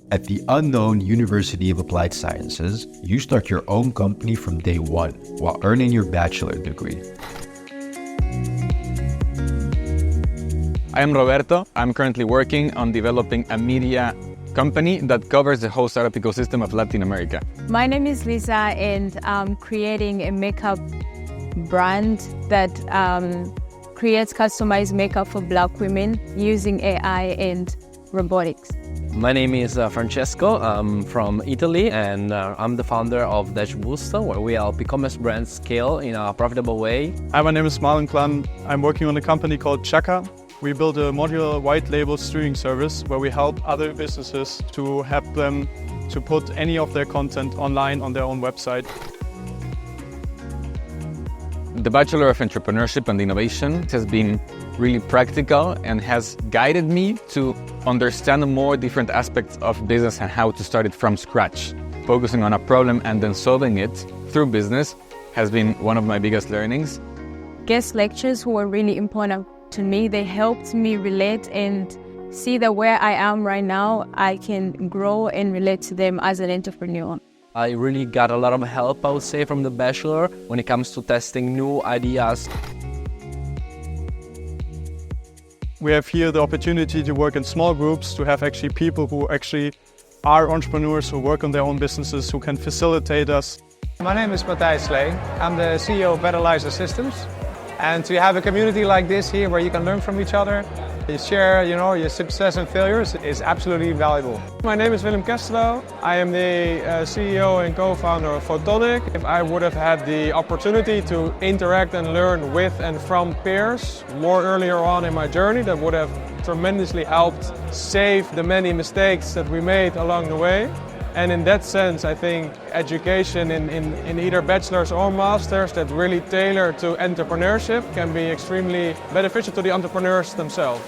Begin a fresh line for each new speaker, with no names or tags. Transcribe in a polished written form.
At the unknown University of Applied Sciences, you start your own company from day one while earning your bachelor degree.
I am Roberto. I'm currently working on developing a media company that covers the whole startup ecosystem of Latin America.
My name is Lisa, and I'm creating a makeup brand that creates customized makeup for Black women using AI and robotics.
My name is Francesco. I'm from Italy, and I'm the founder of Dash Booster, where we help e-commerce brands scale in a profitable way.
Hi, my name is Marlon Klan. I'm working on a company called Chaka. We build a modular white label streaming service where we help other businesses to help them to put any of their content online on their own website.
The Bachelor of Entrepreneurship and Innovation has been really practical and has guided me to understand more different aspects of business and how to start it from scratch. Focusing on a problem and then solving it through business has been one of my biggest learnings.
Guest lectures were really important to me. They helped me relate and see that where I am right now, I can grow and relate to them as an entrepreneur.
I really got a lot of help, I would say, from the Bachelor when it comes to testing new ideas.
We have here the opportunity to work in small groups, to have actually people who actually are entrepreneurs, who work on their own businesses, who can facilitate us.
My name is Matthijs Sleen. I'm the CEO of Analyzer Systems. And to have a community like this here where you can learn from each other, you share, your success and failures is absolutely valuable. My name is Willem Kestelo. I am the CEO and co-founder of Photonic. If I would have had the opportunity to interact and learn with and from peers more earlier on in my journey, that would have tremendously helped save the many mistakes that we made along the way. And in that sense, I think education in either bachelor's or master's that really tailor to entrepreneurship can be extremely beneficial to the entrepreneurs themselves.